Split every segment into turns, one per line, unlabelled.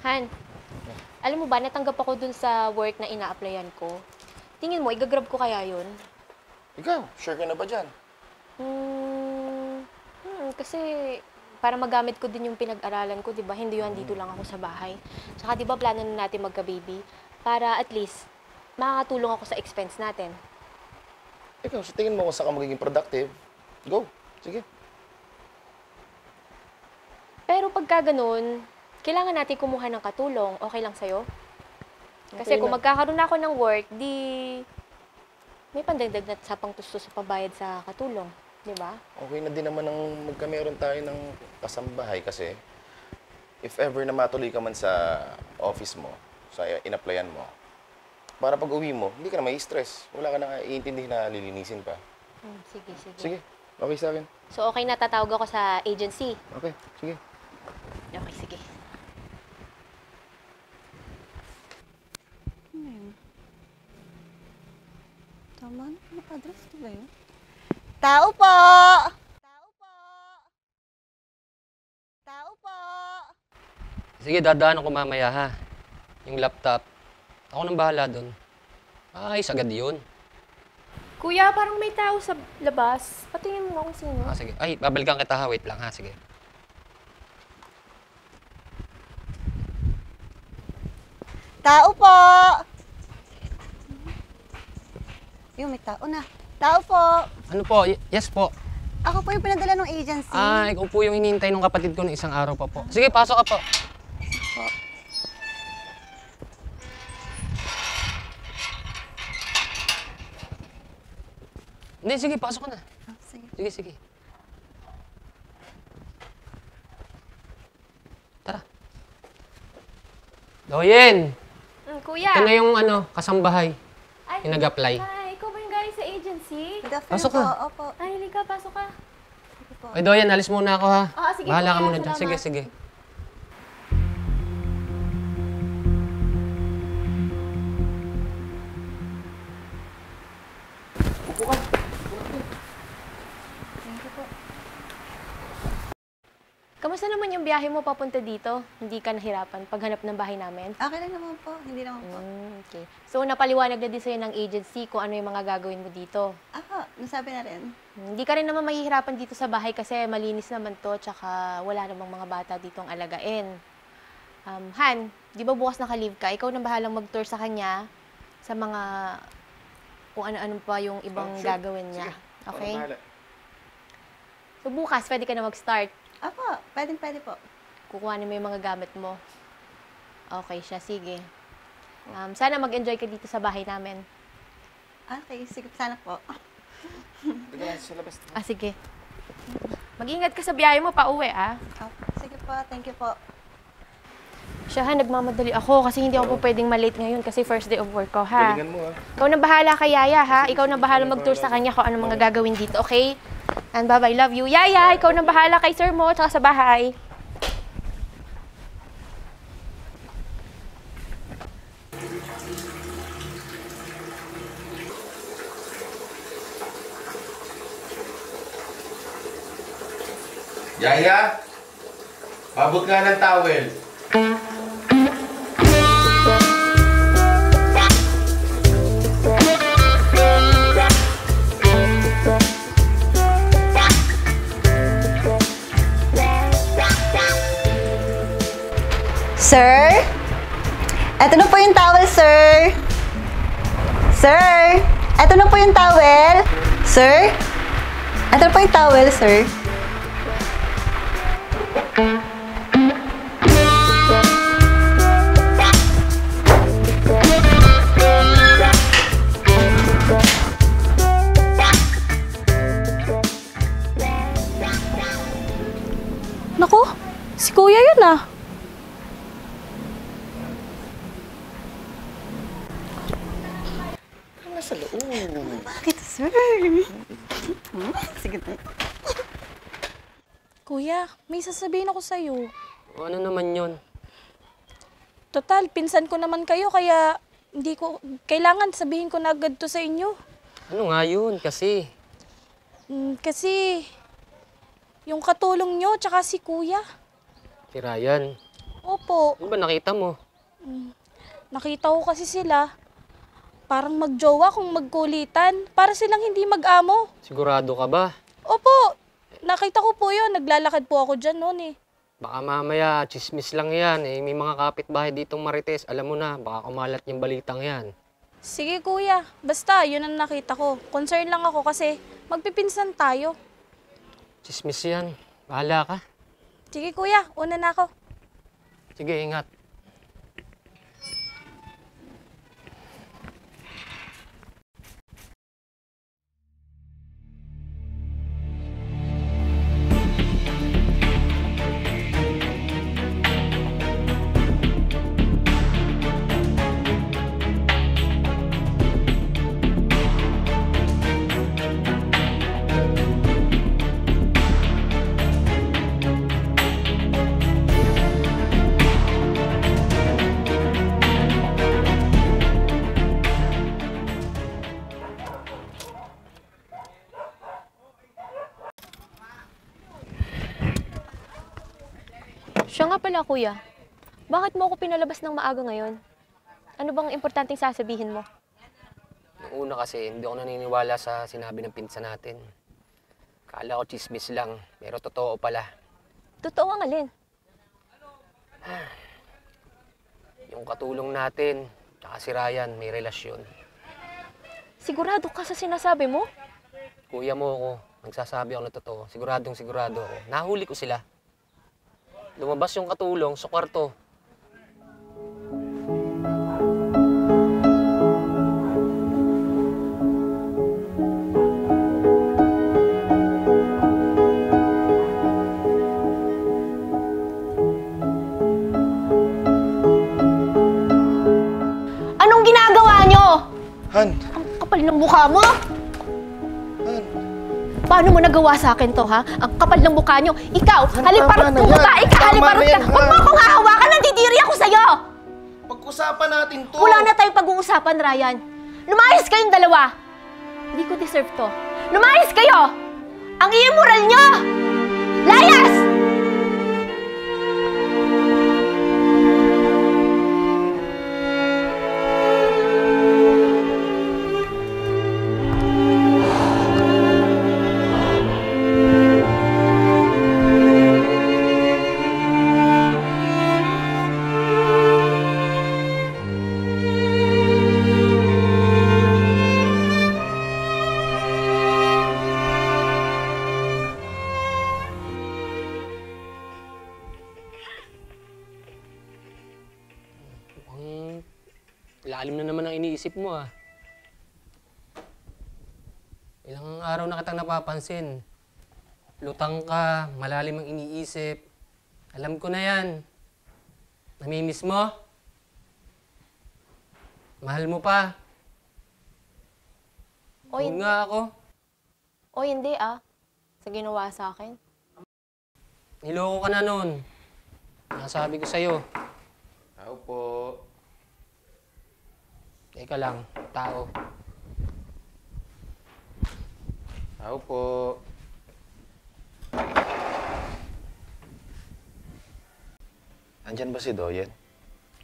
Han, alam mo ba, natanggap ako dun sa work na ina-applyan ko. Tingin mo, igagrab ko kaya yun?
Ikaw, sure ka na ba dyan?
Kasi para magamit ko din yung pinag-aralan ko, di ba? Hindi yun, dito lang ako sa bahay. Tsaka di ba, plano na natin magka-baby para at least makakatulong ako sa expense natin.
Ikaw, sa tingin mo kung saan ka magiging productive, go. Sige.
Pero pagka ganun, kailangan natin kumuha ng katulong. Okay lang sa'yo? Kasi
Okay
kung
lang.
magkakaroon ako ng work, di may pandagdag na sa pangtusto sa pabayad sa katulong. Di ba?
Okay na din naman ang magkameron tayo ng kasambahay kasi if ever na matuloy ka man sa office mo, sa in-applyan mo, para pag uwi mo, hindi ka na may stress. Wala ka na iintindihin na lilinisin pa.
Sige, sige.
Sige, okay sa akin.
So, okay na tatawag ako sa agency?
Okay, sige.
Okay, sige.
Tama na, address ito ba yun? Tao po! Tao po! Tao po!
Sige, dadaan ako mamaya ha. Yung laptop. Ako nang bahala doon. Ayos agad yun.
Kuya, parang may tao sa labas. Patingin mo kung sino.
Sige. Ay, babalikan kita ha. Wait lang ha. Sige.
Tao po! Yung may tao na. Tao po!
Ano po? Yes po.
Ako po yung pinadala ng agency.
Ikaw po yung hinihintay ng kapatid ko ng isang araw pa po. Sige, pasok ka po. Hindi, sige, pasok ka na.
Sige.
Sige, sige. Tara. Doyen!
Kuya!
Ito na yung kasambahay.
Ay,
Yung nag-apply.
Hi, ikaw ba yung galing sa agency?
Good afternoon
Pasok
po.
ka.
Opo.
Ay, halika, pasok ka.
Sige po.
Ay, Doyen, alis muna ako ha.
Sige,
Bahala ka
kuya,
muna dyan.
salamat.
Sige, sige.
Kamusta naman yung biyahe mo papunta dito? Hindi ka nahirapan paghanap ng bahay namin?
Okay lang naman po. Hindi naman po.
Okay. So, napaliwanag na din sa'yo ng agency kung ano yung mga gagawin mo dito.
Nasabi na rin.
Hindi ka rin naman mahihirapan dito sa bahay kasi malinis naman to, tsaka wala namang mga bata ditong alagain. Han, di ba bukas naka-leave ka? Ikaw na bahalang mag-tour sa kanya sa mga kung ano-ano pa yung ibang
Sure.
gagawin niya.
Sige.
Okay?
Ako na bahala.
So, bukas pwede ka na mag-start.
Apo, pwede po.
Kukuhanin mo yung mga gamit mo. Okay siya, sige. Sana mag-enjoy ka dito sa bahay namin.
Okay, sige. Sana po.
Sige lang sa labas.
Sige. Mag-ingat ka sa biyahe mo pa uwi,
Sige po. Thank you po.
Siya, nagmamadali ako kasi hindi ako po pwedeng malate ngayon kasi first day of work ko, ha?
Galingan mo ha.
Ikaw na bahala kay Yaya, ha? Ikaw na bahala mag-tour sa kanya kung ano mga gagawin dito, okay? And bye-bye, love you. Yaya, ikaw na bahala kay sir mo tsaka sa bahay.
Yaya! Abot nga ng towel.
Sir? Eto na po yung towel, sir. Sir? Eto na po yung towel. Sir? Eto na po yung towel, sir.
Naku, si kuya yun ah.
Nasa loob.
Bakit, sir? Sige na.
Kuya, may sasabihin ako sa'yo.
Ano naman yun?
Total, pinsan ko naman kayo kaya hindi ko, kailangan sabihin ko na agad to sa inyo.
Ano nga yun kasi?
Kasi, yung katulong nyo, tsaka si kuya.
Si Ryan.
Opo.
Ano ba nakita mo?
Nakita ko kasi sila. Parang magjowa kung magkulitan. Para silang hindi mag-amo.
Sigurado ka ba?
Opo. Nakita ko po yun. Naglalakad po ako dyan noon eh.
Baka mamaya, chismis lang yan. Eh, may mga kapitbahay ditong Marites. Alam mo na, baka kumalat yung balitang yan.
Sige kuya. Basta, yun ang nakita ko. Concern lang ako kasi magpipinsan tayo.
Chismis yan. Bahala ka.
Sige kuya, una na ako.
Sige, ingat.
Siya nga pala, kuya. Bakit mo ako pinalabas ng maaga ngayon? Ano bang importanteng sasabihin mo?
Noong una kasi, hindi ako naniniwala sa sinabi ng pinsan natin. Kala ko chismis lang, pero totoo pala.
Totoo ang alin?
Yung katulong natin, tsaka si Ryan, may relasyon.
Sigurado ka sa sinasabi mo?
Kuya mo ako, nagsasabi ako na totoo. Siguradong sigurado ako. Nahuli ko sila. Lumabas yung katulong sa kwarto.
Anong ginagawa nyo?
Han!
Ang kapal ng mukha mo!
Han!
Paano mo nagawa sa akin to, ha? Ang kapal ng mukha nyo. Ikaw,
Han,
haliparot
tama na
kung
yan.
babae ka,
Tama
haliparot
na
ka.
yan,
Huwag mo
Han.
akong hahawakan, nandidiri ako sa'yo!
Pag-usapan natin to!
Wala na tayong pag-uusapan, Ryan. Lumayas kayong dalawa. Hindi ko deserve to. Lumayas kayo! Ang immoral nyo! Layas!
Ang lalim na naman ang iniisip mo ah. Ilang araw na kitang napapansin. Lutang ka, malalim ang iniisip. Alam ko na yan. Namimiss mo? Mahal mo pa?
O,
Huwag nga ako.
o hindi, ah. Sa ginawa sa akin.
Niloko ka na nun. Nasabi ko sa'yo.
Tao po.
Teka lang, tao.
Tao po. Andyan ba si Doyen?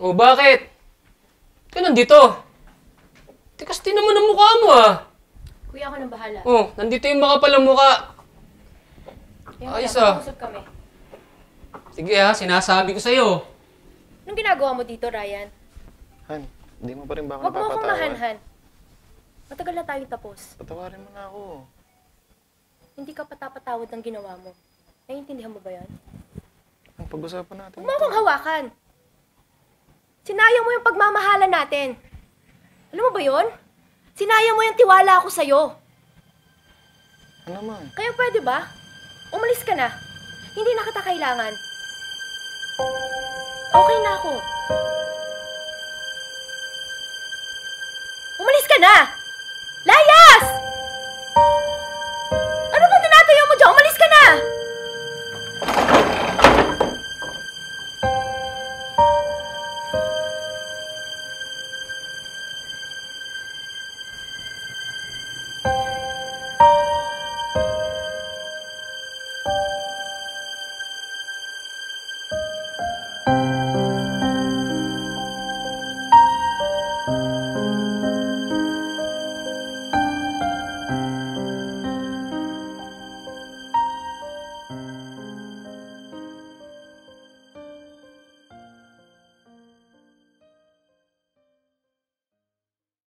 Oh, bakit? Ka nandito? Tikas din naman ang mukha mo ah.
Kuya, ako nang bahala.
Oh, nandito yung makapal ang mukha. Ayos ah.
Usap kami.
Sige ah, sinasabi ko sa'yo.
Anong ginagawa mo dito, Ryan?
Han, hindi mo pa rin ba ako
Huwag mo akong
napapatawan?
mahanhan. Matagal na tayo tapos.
Patawarin mo na ako.
Hindi ka patapatawad ng ginawa mo. Naiintindihan mo ba yan?
Ang pag-usapan natin.
Huwag mo akong hawakan. Sinayang mo yung pagmamahalan natin. Alam mo ba yon? Sinayang mo yung tiwala ko sa'yo.
Ano naman?
Kaya pwede ba? Umalis ka na. Hindi na kita kailangan. Okay na ako.